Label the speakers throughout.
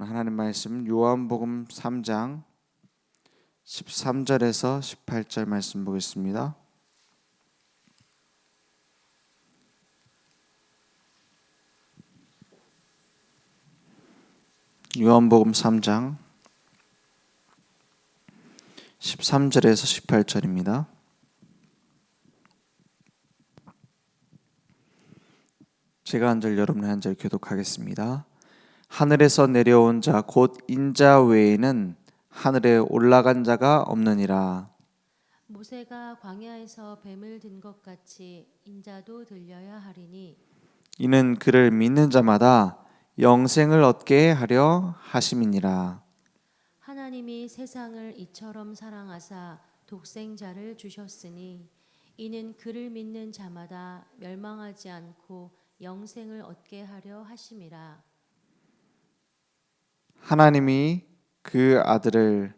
Speaker 1: 하나님 말씀 요한복음 3장 13절에서 18절 말씀 보겠습니다. 요한복음 3장 13절에서 18절입니다. 제가 한 절 여러분의 한 절 교독하겠습니다. 하늘에서 내려온 자 곧 인자 외에는 하늘에 올라간 자가 없느니라.
Speaker 2: 모세가 광야에서 뱀을 든 것 같이 인자도 들려야 하리니
Speaker 1: 이는 그를 믿는 자마다 영생을 얻게 하려 하심이니라.
Speaker 2: 하나님이 세상을 이처럼 사랑하사 독생자를 주셨으니 이는 그를 믿는 자마다 멸망하지 않고 영생을 얻게 하려 하심이라.
Speaker 1: 하나님이 그 아들을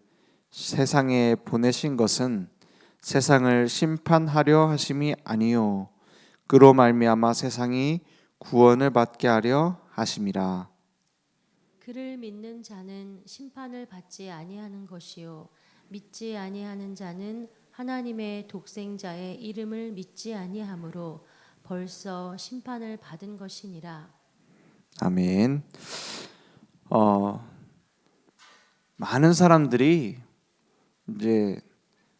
Speaker 1: 세상에 보내신 것은 세상을 심판하려 하심이 아니요 그로 말미암아 세상이 구원을 받게 하려 하심이라.
Speaker 2: 그를 믿는 자는 심판을 받지 아니하는 것이요 믿지 아니하는 자는 하나님의 독생자의 이름을 믿지 아니하므로 벌써 심판을 받은 것이니라.
Speaker 1: 아멘. 많은 사람들이 이제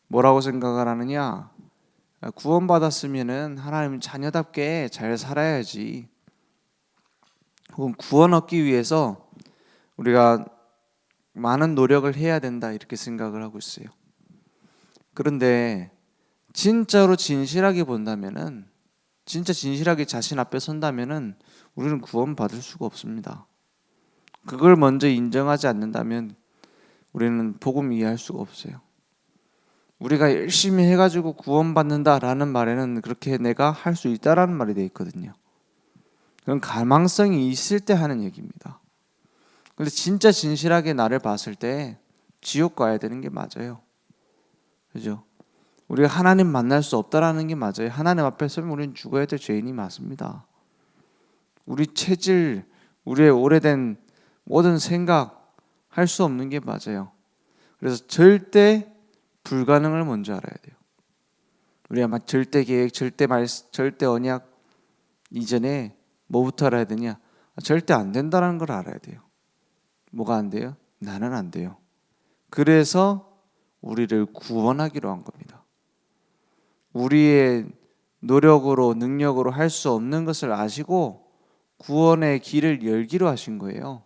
Speaker 1: 뭐라고 생각을 하느냐? 구원받았으면은 하나님 자녀답게 잘 살아야지. 혹은 구원 얻기 위해서 우리가 많은 노력을 해야 된다 이렇게 생각을 하고 있어요. 그런데 진짜로 진실하게 본다면은, 진짜 진실하게 자신 앞에 선다면은 우리는 구원받을 수가 없습니다. 그걸 먼저 인정하지 않는다면 우리는 복음 이해할 수가 없어요. 우리가 열심히 해가지고 구원받는다라는 말에는 그렇게 내가 할 수 있다라는 말이 되어 있거든요. 그건 가망성이 있을 때 하는 얘기입니다. 근데 진짜 진실하게 나를 봤을 때 지옥 가야 되는 게 맞아요. 그죠? 우리가 하나님 만날 수 없다라는 게 맞아요. 하나님 앞에 서면 우리는 죽어야 될 죄인이 맞습니다. 우리 체질, 우리의 오래된 모든 생각 할 수 없는 게 맞아요. 그래서 절대 불가능을 먼저 알아야 돼요. 우리가 막 절대 계획, 절대 언약 이전에 뭐부터 알아야 되냐? 절대 안 된다는 걸 알아야 돼요. 뭐가 안 돼요? 나는 안 돼요. 그래서 우리를 구원하기로 한 겁니다. 우리의 노력으로 능력으로 할 수 없는 것을 아시고 구원의 길을 열기로 하신 거예요.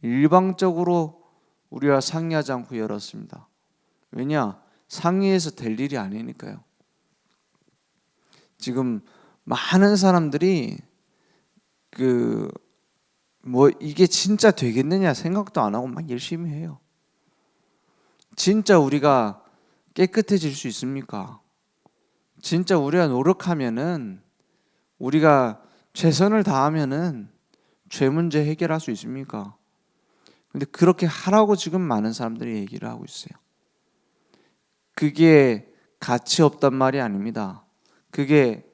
Speaker 1: 일방적으로 우리와 상의하지 않고 열었습니다. 왜냐? 상의해서 될 일이 아니니까요. 지금 많은 사람들이 이게 진짜 되겠느냐 생각도 안 하고 막 열심히 해요. 진짜 우리가 깨끗해질 수 있습니까? 진짜 우리가 노력하면은, 우리가 최선을 다하면은 죄 문제 해결할 수 있습니까? 근데 그렇게 하라고 지금 많은 사람들이 얘기를 하고 있어요. 그게 가치 없단 말이 아닙니다. 그게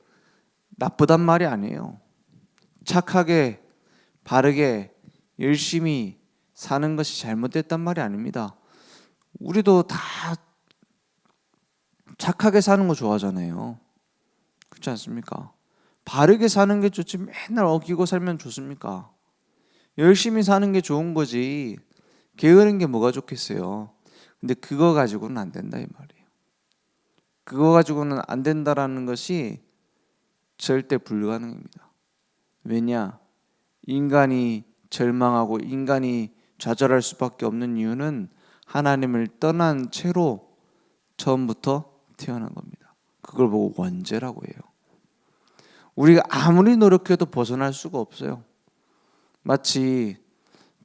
Speaker 1: 나쁘단 말이 아니에요. 착하게, 바르게, 열심히 사는 것이 잘못됐단 말이 아닙니다. 우리도 다 착하게 사는 거 좋아하잖아요. 그렇지 않습니까? 바르게 사는 게 좋지 맨날 어기고 살면 좋습니까? 열심히 사는 게 좋은 거지 게으른 게 뭐가 좋겠어요. 근데 그거 가지고는 안 된다 이 말이에요. 그거 가지고는 안 된다라는 것이 절대 불가능입니다. 왜냐? 인간이 절망하고 인간이 좌절할 수밖에 없는 이유는 하나님을 떠난 채로 처음부터 태어난 겁니다. 그걸 보고 원죄라고 해요. 우리가 아무리 노력해도 벗어날 수가 없어요. 마치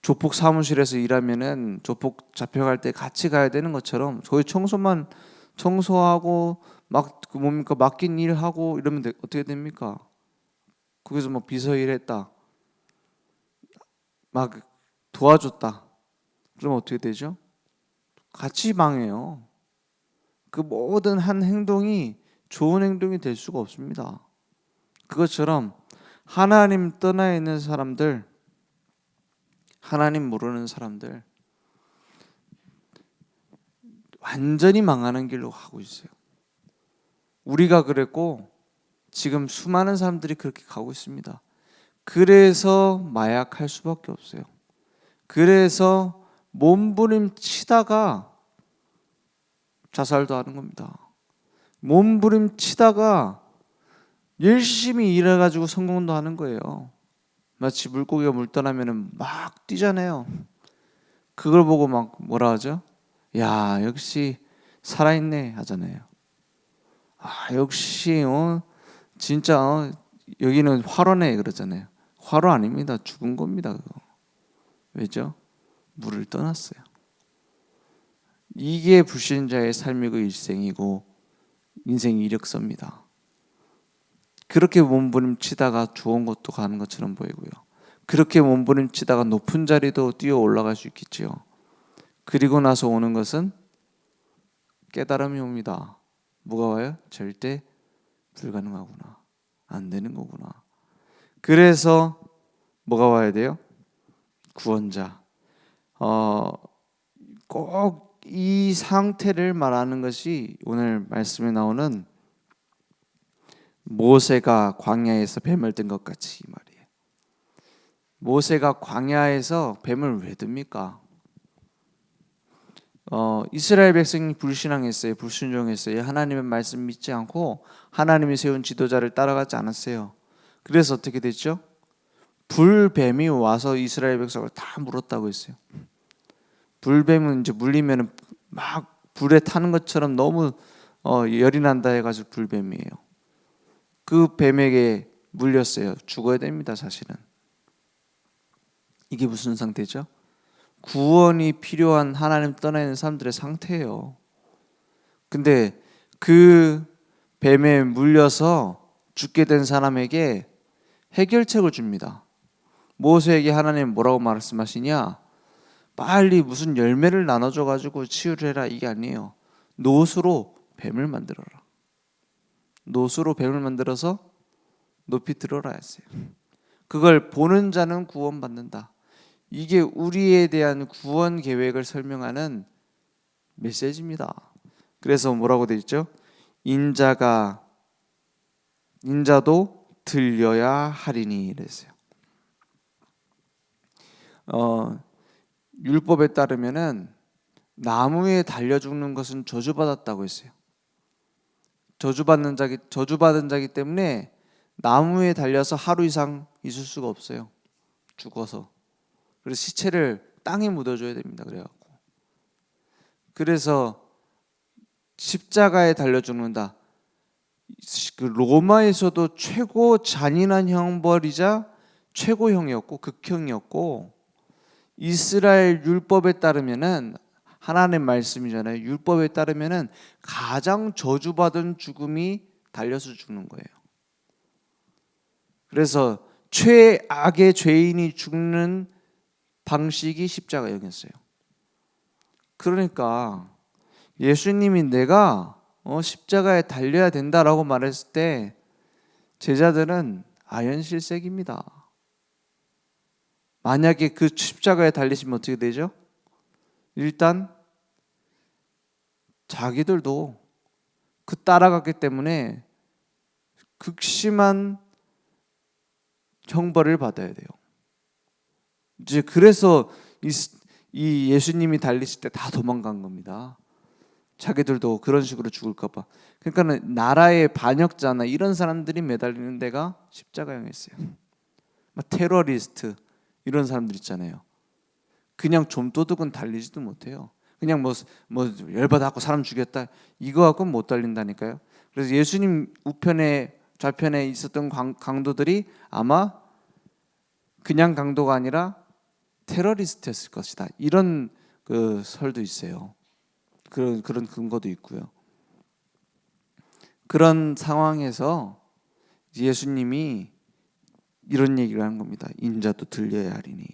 Speaker 1: 조폭 사무실에서 일하면은 조폭 잡혀갈 때 같이 가야 되는 것처럼 저희 청소하고 막 뭡니까 맡긴 일 하고 이러면 어떻게 됩니까? 거기서 뭐 비서 일했다, 막 도와줬다, 그러면 어떻게 되죠? 같이 망해요. 그 모든 한 행동이 좋은 행동이 될 수가 없습니다. 그것처럼 하나님 떠나 있는 사람들, 하나님 모르는 사람들 완전히 망하는 길로 가고 있어요. 우리가 그랬고 지금 수많은 사람들이 그렇게 가고 있습니다. 그래서 마약할 수밖에 없어요. 그래서 몸부림치다가 자살도 하는 겁니다. 몸부림치다가 열심히 일해가지고 성공도 하는 거예요. 마치 물고기가 물 떠나면 막 뛰잖아요. 그걸 보고 막 뭐라 하죠? 야, 역시 살아있네 하잖아요. 아, 역시 진짜 여기는 활어네 그러잖아요. 활어 아닙니다. 죽은 겁니다. 그거. 왜죠? 물을 떠났어요. 이게 불신자의 삶이고 일생이고 인생 이력서입니다. 그렇게 몸부림치다가 좋은 것도 가는 것처럼 보이고요. 그렇게 몸부림치다가 높은 자리도 뛰어 올라갈 수 있겠지요. 그리고 나서 오는 것은 깨달음이 옵니다. 뭐가 와요? 절대 불가능하구나. 안 되는 거구나. 그래서 뭐가 와야 돼요? 구원자. 꼭 이 상태를 말하는 것이 오늘 말씀에 나오는 모세가 광야에서 뱀을 든 것 같이 이 말이에요. 모세가 광야에서 뱀을 왜 듭니까? 이스라엘 백성이 불신앙했어요. 불순종했어요. 하나님의 말씀 믿지 않고 하나님이 세운 지도자를 따라가지 않았어요. 그래서 어떻게 됐죠? 불뱀이 와서 이스라엘 백성을 다 물었다고 했어요. 불뱀은 이제 물리면 막 불에 타는 것처럼 너무 열이 난다 해가지고 불뱀이에요. 그 뱀에게 물렸어요. 죽어야 됩니다, 사실은. 이게 무슨 상태죠? 구원이 필요한 하나님 떠나 있는 사람들의 상태예요. 근데 그 뱀에 물려서 죽게 된 사람에게 해결책을 줍니다. 모세에게 하나님 뭐라고 말씀하시냐? 빨리 무슨 열매를 나눠줘 가지고 치유를 해라, 이게 아니에요. 노수로 뱀을 만들어라. 노수로 뱀을 만들어서 높이 들어라 했어요. 그걸 보는 자는 구원받는다. 이게 우리에 대한 구원 계획을 설명하는 메시지입니다. 그래서 뭐라고 되어 있죠? 인자도 들려야 하리니 이랬어요. 율법에 따르면은 나무에 달려 죽는 것은 저주받았다고 했어요. 저주받은 자기 때문에 나무에 달려서 하루 이상 있을 수가 없어요. 죽어서. 그래서 시체를 땅에 묻어줘야 됩니다. 그래갖고. 그래서 십자가에 달려 죽는다. 그 로마에서도 최고 잔인한 형벌이자 최고형이었고 극형이었고, 이스라엘 율법에 따르면은 하나님의 말씀이잖아요. 율법에 따르면은 가장 저주받은 죽음이 달려서 죽는 거예요. 그래서 최악의 죄인이 죽는 방식이 십자가였어요. 그러니까 예수님이 내가 십자가에 달려야 된다라고 말했을 때 제자들은 아연실색입니다. 만약에 그 십자가에 달리시면 어떻게 되죠? 일단 자기들도 그 따라갔기 때문에 극심한 형벌을 받아야 돼요. 이제 그래서 이 예수님이 달리실 때 다 도망간 겁니다. 자기들도 그런 식으로 죽을까 봐. 그러니까 나라의 반역자나 이런 사람들이 매달리는 데가 십자가형이었어요. 테러리스트 이런 사람들 있잖아요. 그냥 좀도둑은 달리지도 못해요. 그냥 뭐 열받아갖고 사람 죽였다 이거 갖고는 못 달린다니까요. 그래서 예수님 우편에 좌편에 있었던 강도들이 아마 그냥 강도가 아니라 테러리스트였을 것이다. 이런 그 설도 있어요. 그런 근거도 있고요. 그런 상황에서 예수님이 이런 얘기를 하는 겁니다. 인자도 들려야 하리니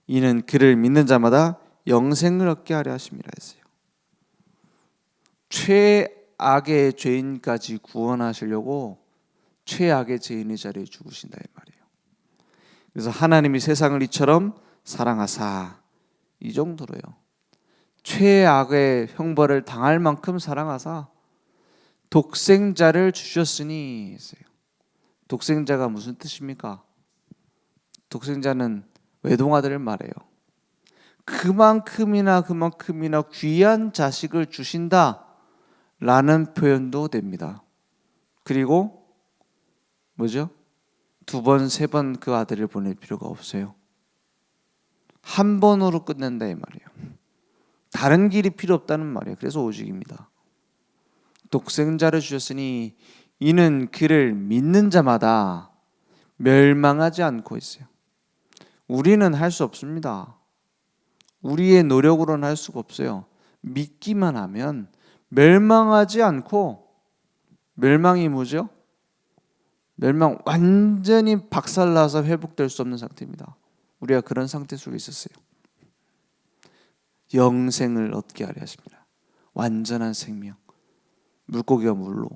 Speaker 1: 이는 그를 믿는 자마다 영생을 얻게 하려 하심이라 했어요. 최악의 죄인까지 구원하시려고 최악의 죄인의 자리에 죽으신다 이 말이에요. 그래서 하나님이 세상을 이처럼 사랑하사 이 정도로요. 최악의 형벌을 당할 만큼 사랑하사 독생자를 주셨으니 했어요. 독생자가 무슨 뜻입니까? 독생자는 외동아들을 말해요. 그만큼이나 귀한 자식을 주신다라는 표현도 됩니다. 그리고 뭐죠? 2번, 3번 그 아들을 보낼 필요가 없어요. 한 번으로 끝낸다 이 말이에요. 다른 길이 필요 없다는 말이에요. 그래서 오직입니다. 독생자를 주셨으니 이는 그를 믿는 자마다 멸망하지 않고 있어요. 우리는 할 수 없습니다. 우리의 노력으로는 할 수가 없어요. 믿기만 하면 멸망하지 않고, 멸망이 뭐죠? 멸망 완전히 박살나서 회복될 수 없는 상태입니다. 우리가 그런 상태 속에 있었어요. 영생을 얻게 하려 하십니다. 완전한 생명. 물고기가 물로,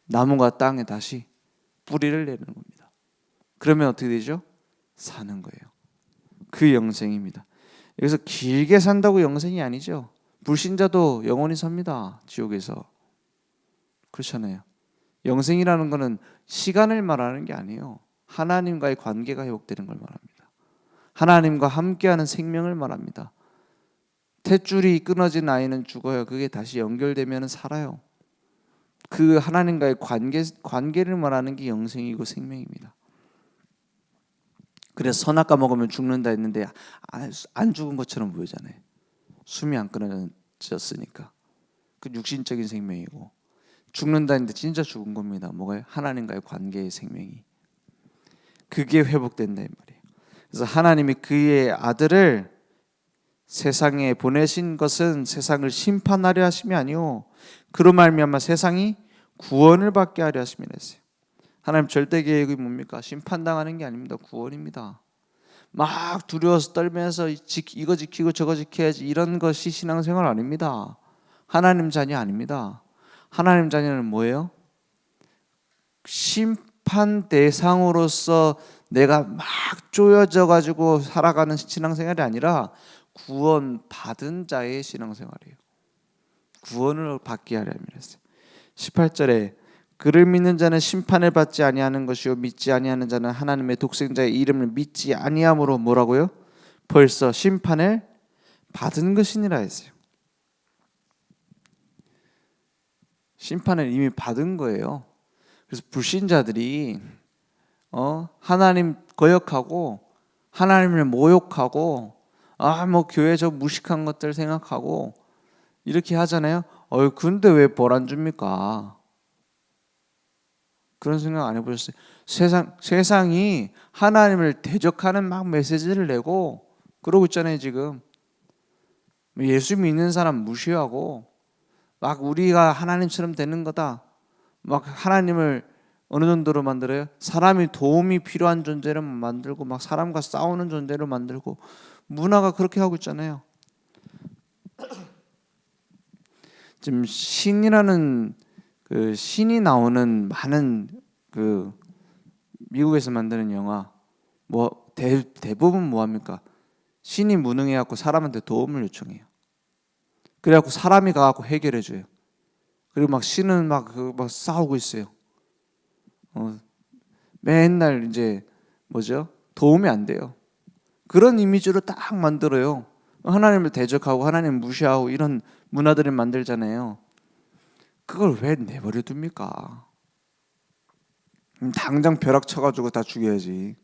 Speaker 1: 나무가 땅에 다시 뿌리를 내는 겁니다. 그러면 어떻게 되죠? 사는 거예요. 그 영생입니다. 여기서 길게 산다고 영생이 아니죠. 불신자도 영원히 삽니다. 지옥에서. 그렇잖아요. 영생이라는 것은 시간을 말하는 게 아니에요. 하나님과의 관계가 회복되는 걸 말합니다. 하나님과 함께하는 생명을 말합니다. 탯줄이 끊어진 아이는 죽어요. 그게 다시 연결되면 살아요. 그 하나님과의 관계를 말하는 게 영생이고 생명입니다. 그래서 선악과 먹으면 죽는다 했는데 안 죽은 것처럼 보이잖아요. 숨이 안 끊어졌으니까. 그 육신적인 생명이고, 죽는다 했는데 진짜 죽은 겁니다. 뭐가요? 하나님과의 관계의 생명이. 그게 회복된다 이 말이에요. 그래서 하나님이 그의 아들을 세상에 보내신 것은 세상을 심판하려 하심이 아니요 그로 말미암아 세상이 구원을 받게 하려 하심이라 했어요. 하나님 절대 계획이 뭡니까? 심판당하는 게 아닙니다. 구원입니다. 막 두려워서 떨면서 이거 지키고 저거 지켜야지 이런 것이 신앙생활 아닙니다. 하나님 자녀 아닙니다. 하나님 자녀는 뭐예요? 심판 대상으로서 내가 막 쪼여져 가지고 살아가는 신앙생활이 아니라 구원 받은 자의 신앙생활이에요. 구원을 받게 하려 함이랬어요. 18절에 그를 믿는 자는 심판을 받지 아니하는 것이요 믿지 아니하는 자는 하나님의 독생자의 이름을 믿지 아니함으로 뭐라고요? 벌써 심판을 받은 것이니라 했어요. 심판을 이미 받은 거예요. 그래서 불신자들이 하나님 거역하고 하나님을 모욕하고 뭐 교회 저 무식한 것들 생각하고 이렇게 하잖아요. 근데 왜 벌 안 줍니까? 그런 생각 안 해보셨어요? 세상이 하나님을 대적하는 막 메시지를 내고 그러고 있잖아요. 지금 예수 믿는 사람 무시하고 막 우리가 하나님처럼 되는 거다. 막 하나님을 어느 정도로 만들어요? 사람이 도움이 필요한 존재로 만들고 막 사람과 싸우는 존재로 만들고 문화가 그렇게 하고 있잖아요. 지금 신이라는 그 신이 나오는 많은 그 미국에서 만드는 영화 뭐 대부분 뭐 합니까? 신이 무능해 갖고 사람한테 도움을 요청해요. 그래 갖고 사람이 가 갖고 해결해 줘요. 그리고 막 신은 막 싸우고 있어요. 맨날 이제 뭐죠? 도움이 안 돼요. 그런 이미지로 딱 만들어요. 하나님을 대적하고 하나님 무시하고 이런 문화들을 만들잖아요. 그걸 왜 내버려 둡니까? 당장 벼락 쳐가지고 다 죽여야지.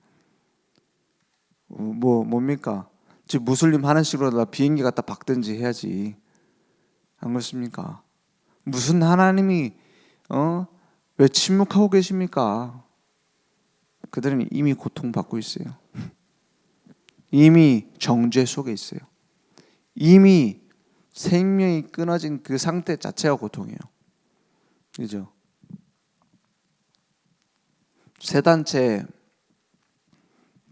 Speaker 1: 뭡니까? 지금 무슬림 하는 식으로 다 비행기 갖다 박든지 해야지. 안 그렇습니까? 무슨 하나님이 왜 침묵하고 계십니까? 그들은 이미 고통받고 있어요. 이미 정죄 속에 있어요. 이미 생명이 끊어진 그 상태 자체가 고통이에요. 그죠? 세 단체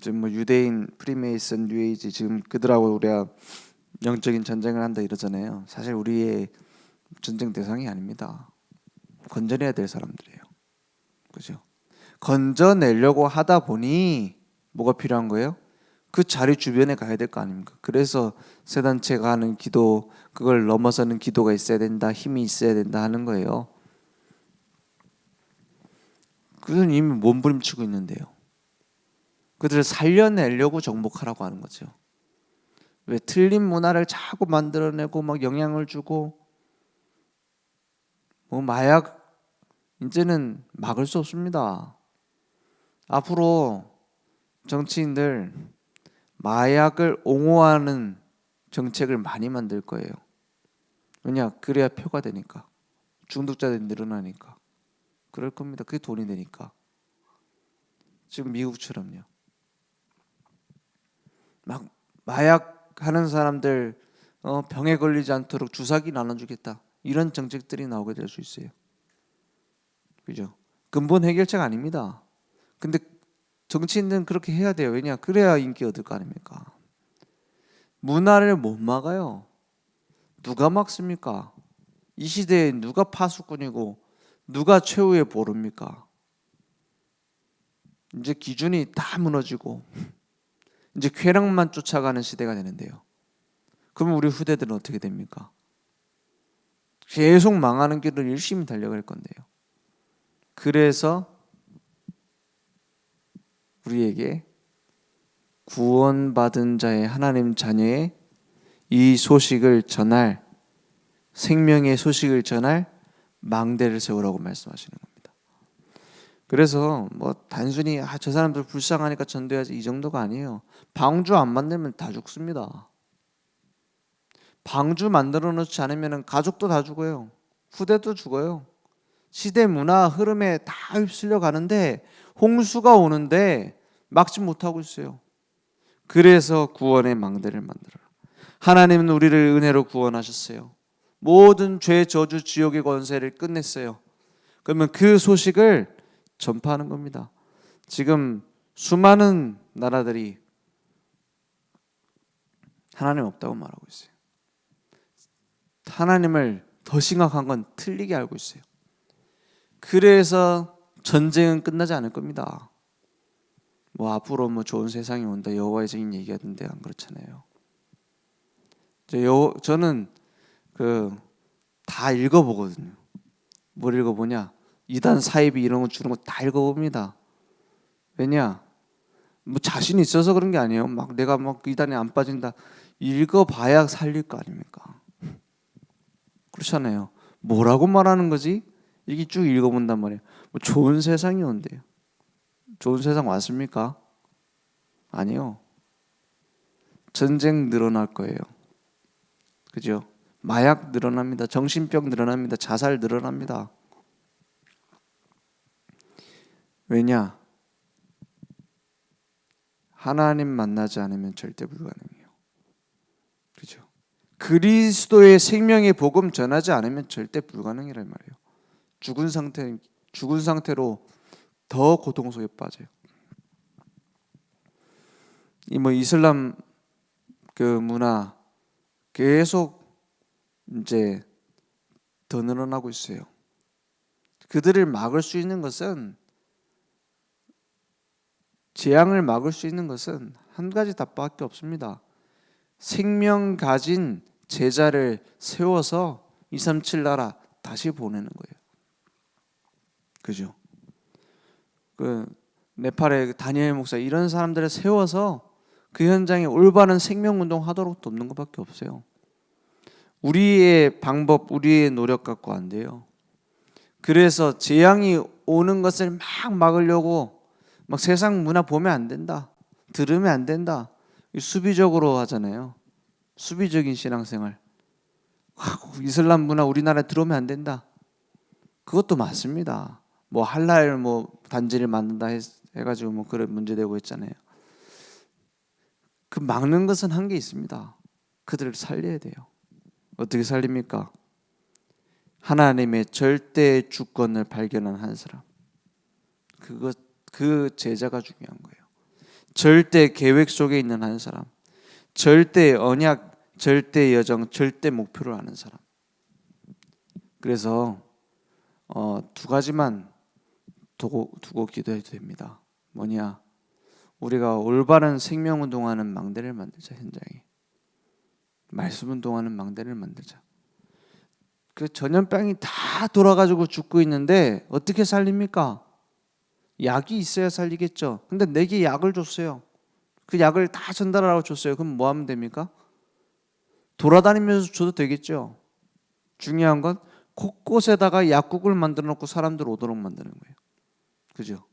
Speaker 1: 지금 뭐 유대인, 프리메이슨, 뉴에이지 지금 그들하고 우리가 영적인 전쟁을 한다 이러잖아요. 사실 우리의 전쟁 대상이 아닙니다. 건져내야 될 사람들이에요. 그죠? 건져내려고 하다 보니 뭐가 필요한 거예요? 그 자리 주변에 가야 될 거 아닙니까? 그래서 세 단체가 하는 기도, 그걸 넘어서는 기도가 있어야 된다, 힘이 있어야 된다 하는 거예요. 그들은 이미 몸부림치고 있는데요. 그들을 살려내려고 정복하라고 하는 거죠. 왜 틀린 문화를 자꾸 만들어내고 막 영향을 주고 뭐 마약 이제는 막을 수 없습니다. 앞으로 정치인들 마약을 옹호하는 정책을 많이 만들 거예요. 왜냐? 그래야 표가 되니까. 중독자들이 늘어나니까. 그럴 겁니다. 그게 돈이 되니까. 지금 미국처럼요. 막 마약 하는 사람들 병에 걸리지 않도록 주사기 나눠주겠다. 이런 정책들이 나오게 될 수 있어요. 그죠? 근본 해결책 아닙니다. 근데 정치인들은 그렇게 해야 돼요. 왜냐? 그래야 인기 얻을 거 아닙니까? 문화를 못 막아요. 누가 막습니까? 이 시대에 누가 파수꾼이고 누가 최후의 보루입니까? 이제 기준이 다 무너지고 이제 쾌락만 쫓아가는 시대가 되는데요. 그러면 우리 후대들은 어떻게 됩니까? 계속 망하는 길을 열심히 달려갈 건데요. 그래서 우리에게 구원받은 자의 하나님 자녀의 이 소식을 전할, 생명의 소식을 전할 망대를 세우라고 말씀하시는 겁니다. 그래서 뭐 단순히 저 사람들 불쌍하니까 전도해야지 이 정도가 아니에요. 방주 안 만들면 다 죽습니다. 방주 만들어 놓지 않으면 가족도 다 죽어요. 후대도 죽어요. 시대 문화 흐름에 다 휩쓸려 가는데 홍수가 오는데 막지 못하고 있어요. 그래서 구원의 망대를 만들어라. 하나님은 우리를 은혜로 구원하셨어요. 모든 죄, 저주, 지옥의 권세를 끝냈어요. 그러면 그 소식을 전파하는 겁니다. 지금 수많은 나라들이 하나님 없다고 말하고 있어요. 하나님을 더 심각한 건 틀리게 알고 있어요. 그래서 전쟁은 끝나지 않을 겁니다. 뭐 앞으로 뭐 좋은 세상이 온다 여호와의 증인 얘기하던데 안 그렇잖아요. 저는 다 읽어보거든요. 뭘 읽어보냐? 이단 사이비 이런 거 주는 거 다 읽어봅니다. 왜냐? 뭐 자신 있어서 그런 게 아니에요. 막 내가 막 이단에 안 빠진다. 읽어봐야 살릴 거 아닙니까? 그렇잖아요. 뭐라고 말하는 거지? 이게 쭉 읽어본단 말이에요. 뭐 좋은 세상이 온대요. 좋은 세상 왔습니까? 아니요. 전쟁 늘어날 거예요. 그죠? 마약 늘어납니다. 정신병 늘어납니다. 자살 늘어납니다. 왜냐? 하나님 만나지 않으면 절대 불가능해요. 그죠? 그리스도의 생명의 복음 전하지 않으면 절대 불가능이란 말이에요. 죽은 상태로 더 고통 속에 빠져요. 이 뭐 이슬람 그 문화 계속 이제 더 늘어나고 있어요. 그들을 막을 수 있는 것은 재앙을 막을 수 있는 것은 한 가지 답밖에 없습니다. 생명 가진 제자를 세워서 237 나라 다시 보내는 거예요. 그죠? 그 네팔의 다니엘 목사 이런 사람들을 세워서 그 현장에 올바른 생명 운동 하도록 돕는 것밖에 없어요. 우리의 방법, 우리의 노력 갖고 안 돼요. 그래서 재앙이 오는 것을 막 막으려고 막 세상 문화 보면 안 된다. 들으면 안 된다. 수비적으로 하잖아요. 수비적인 신앙생활. 이슬람 문화 우리나라에 들어오면 안 된다. 그것도 맞습니다. 뭐 할랄 뭐 단지를 만든다 해가지고 뭐 그런 문제되고 있잖아요. 그 막는 것은 한계 있습니다. 그들을 살려야 돼요. 어떻게 살립니까? 하나님의 절대 주권을 발견한 한 사람. 그 제자가 중요한 거예요. 절대 계획 속에 있는 한 사람. 절대 언약, 절대 여정, 절대 목표를 아는 사람. 그래서 두 가지만 두고 기도해도 됩니다. 뭐냐? 우리가 올바른 생명 운동하는 망대를 만들자. 현장에 말씀 운동하는 망대를 만들자. 그 전염병이 다 돌아가지고 죽고 있는데 어떻게 살립니까? 약이 있어야 살리겠죠. 근데 내게 약을 줬어요. 그 약을 다 전달하라고 줬어요. 그럼 뭐 하면 됩니까? 돌아다니면서 줘도 되겠죠. 중요한 건 곳곳에다가 약국을 만들어 놓고 사람들 오도록 만드는 거예요. 그죠?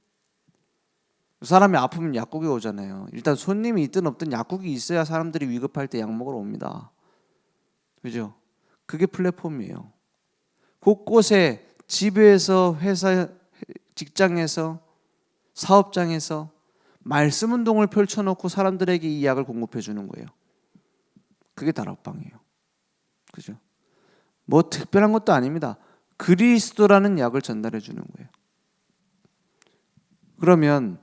Speaker 1: 사람이 아프면 약국에 오잖아요. 일단 손님이 있든 없든 약국이 있어야 사람들이 위급할 때 약 먹으러 옵니다. 그죠? 그게 플랫폼이에요. 곳곳에 집에서 회사 직장에서 사업장에서 말씀 운동을 펼쳐놓고 사람들에게 이 약을 공급해 주는 거예요. 그게 다락방이에요. 그죠? 뭐 특별한 것도 아닙니다. 그리스도라는 약을 전달해 주는 거예요. 그러면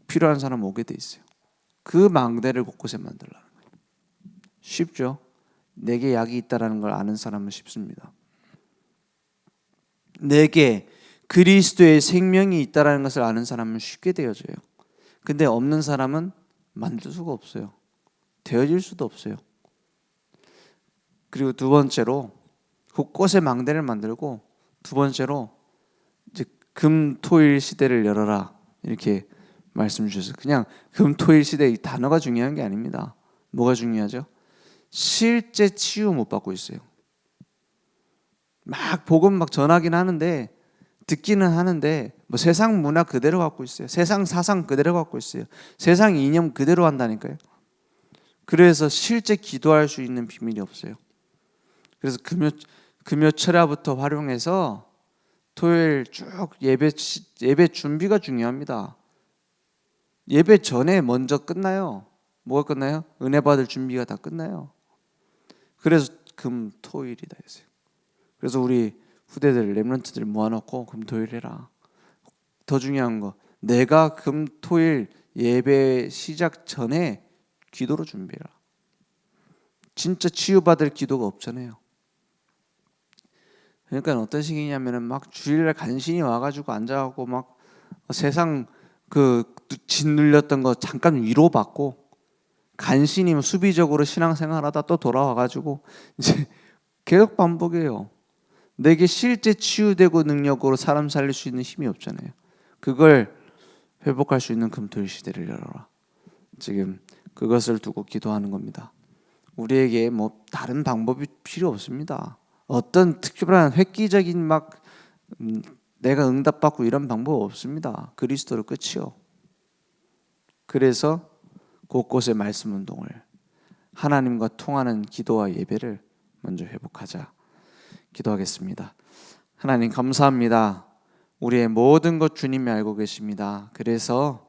Speaker 1: 필요한 사람 오게 돼 있어요. 그 망대를 곳곳에 만들라는 거예요. 쉽죠? 내게 약이 있다라는 걸 아는 사람은 쉽습니다. 내게 그리스도의 생명이 있다라는 것을 아는 사람은 쉽게 되어져요. 근데 없는 사람은 만들 수가 없어요. 되어질 수도 없어요. 그리고 두 번째로 곳곳에 망대를 만들고, 두 번째로 이제 금토일 시대를 열어라 이렇게 말씀 주셨어요. 그냥 금토일 시대 이 단어가 중요한 게 아닙니다. 뭐가 중요하죠? 실제 치유 못 받고 있어요. 막 복음 막 전하긴 하는데, 듣기는 하는데 뭐 세상 문화 그대로 갖고 있어요. 세상 사상 그대로 갖고 있어요. 세상 이념 그대로 한다니까요. 그래서 실제 기도할 수 있는 비밀이 없어요. 그래서 금요 철야부터 활용해서 토요일 쭉 예배 준비가 중요합니다. 예배 전에 먼저 끝나요. 뭐가 끝나요? 은혜 받을 준비가 다 끝나요. 그래서 금 토일이다 했어요. 그래서 우리 후대들 렘넌트들 모아놓고 금 토일 해라. 더 중요한 거, 내가 금 토일 예배 시작 전에 기도로 준비해라. 진짜 치유받을 기도가 없잖아요. 그러니까 어떤 식이냐면은 막 주일날 간신히 와가지고 앉아갖고 막 세상 그 짓눌렸던 거 잠깐 위로받고, 간신히 수비적으로 신앙생활하다 또 돌아와가지고 이제 계속 반복해요. 내게 실제 치유되고 능력으로 사람 살릴 수 있는 힘이 없잖아요. 그걸 회복할 수 있는 금토일 시대를 열어라. 지금 그것을 두고 기도하는 겁니다. 우리에게 뭐 다른 방법이 필요 없습니다. 어떤 특별한 획기적인 막 내가 응답받고 이런 방법 없습니다. 그리스도로 끝이요. 그래서 곳곳에 말씀 운동을, 하나님과 통하는 기도와 예배를 먼저 회복하자. 기도하겠습니다. 하나님 감사합니다. 우리의 모든 것 주님이 알고 계십니다. 그래서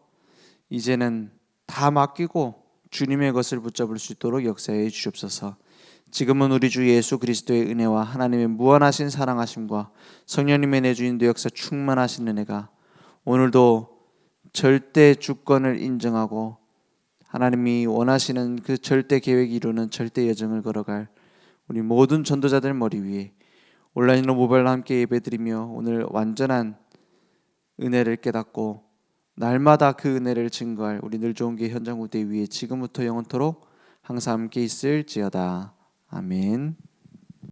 Speaker 1: 이제는 다 맡기고 주님의 것을 붙잡을 수 있도록 역사해 주옵소서. 지금은 우리 주 예수 그리스도의 은혜와 하나님의 무한하신 사랑하심과 성령님의 내주인도 역사 충만하신 은혜가 오늘도 절대 주권을 인정하고 하나님이 원하시는 그 절대 계획 이루는 절대 여정을 걸어갈 우리 모든 전도자들 머리 위에 온라인으로 모바일로 함께 예배드리며 오늘 완전한 은혜를 깨닫고 날마다 그 은혜를 증거할 우리 늘 좋은 교회 현장 무대 위에 지금부터 영원토록 항상 함께 있을지어다. 아멘.